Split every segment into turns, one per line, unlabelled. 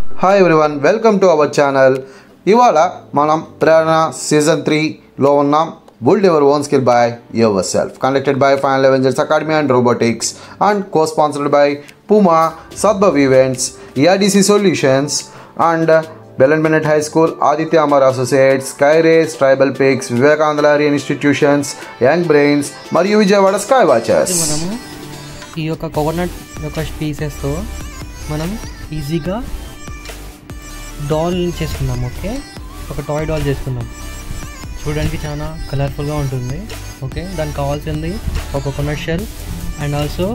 Hi everyone, welcome to our channel. ఇవాళ మనం ప్రేరణ season 3లో ఉన్నాం. Build your own skill by yourself. Conducted by Final Avengers Academy and Robotics and co-sponsored by Puma, Sadbhav Events, ERDC Solutions and Belen Bennett High School, Aditya Amar Associates, Skyrace, Tribal Pigs, Vivekananda Institutions, Young Brains, మరియు Vijayawada sky watchers.
మనము ఈ యొక్క coconut యొక్క పీసెస్తో మనం ఈజీగా doll చేసుకుందాం. Okay, ఒక toy doll చేసుకుందాం. చూడడానికి చాలా కలర్ఫుల్గా ఉంటుంది. ఓకే, దానికి కావాల్సింది ఒక కోకోనట్ షెల్ అండ్ ఆల్సో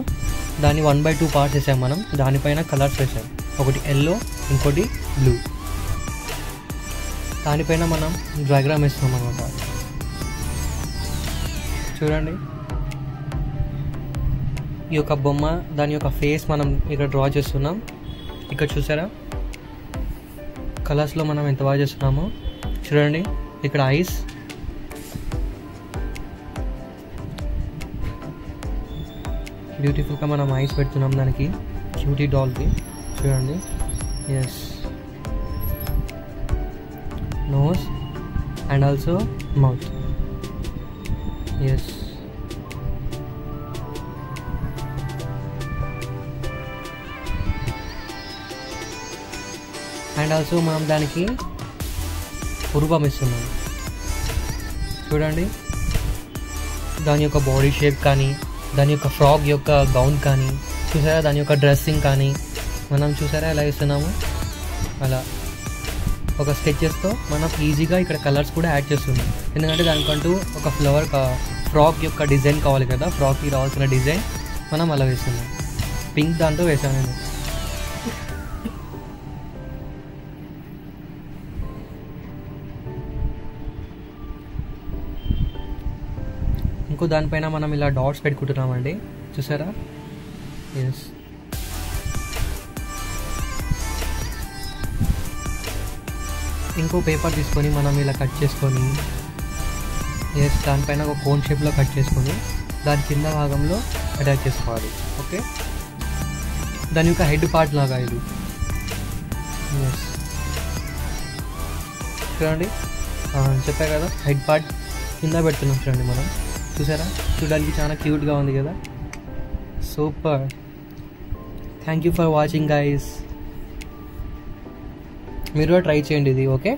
దాన్ని 1/2 పార్ట్స్ వేసాం. మనం దానిపైన కలర్స్ వేసాం, ఒకటి ఎల్లో ఇంకోటి బ్లూ. దానిపైన మనం డయాగ్రామ్ వేస్తున్నాం అన్నమాట. చూడండి, ఈ యొక్క బొమ్మ దాని యొక్క ఫేస్ మనం ఇక్కడ డ్రా చేస్తున్నాం. ఇక్కడ చూసారా కలర్స్లో మనం ఎంత బాగా చేస్తున్నామో. చూడండి, ఇక్కడ ఐస్, బ్యూటిఫుల్గా మనం ఐస్ పెడుతున్నాం దానికి, క్యూటీ డాల్కి. చూడండి, yes, nose and also mouth. Yes, and also మనం దానికి రూపం ఇస్తున్నాం. చూడండి, దాని యొక్క బాడీ షేప్ కానీ, దాని యొక్క ఫ్రాక్ యొక్క గౌన్ కానీ, చూసారా దాని యొక్క డ్రెస్సింగ్ కానీ మనం చూసారా ఎలా ఇస్తున్నాము. అలా ఒక స్కెచెస్తో మనం ఈజీగా ఇక్కడ కలర్స్ కూడా యాడ్ చేస్తున్నాం. ఎందుకంటే దానికంటూ ఒక ఫ్లవర్ ఫ్రాక్ యొక్క డిజైన్ కావాలి కదా, ఫ్రాక్కి రావాల్సిన డిజైన్ మనం అలా వేస్తున్నాం. పింక్ దాంతో వేసాను నేను. ఇంకో దానిపైన మనం ఇలా డాట్స్ పెట్టుకుంటున్నామండి. చూసారా, ఎస్. ఇంకో పేపర్ తీసుకొని మనం ఇలా కట్ చేసుకొని, ఎస్, దానిపైన ఒక కోన్ షేప్లో కట్ చేసుకొని దాని కింద భాగంలో అటాచ్ చేసుకోవాలి. ఓకే, దాని యొక్క హెడ్ పార్ట్ లాగా ఇది. ఎస్, చూడండి, చెప్పా కదా హెడ్ పార్ట్ కింద పెడుతున్నాం. చూడండి మనం, చూసారా, చూడడానికి చాలా క్యూట్గా ఉంది కదా. Super. Thank you for watching guys. మీరు కూడా ట్రై చేయండి ఇది. ఓకే.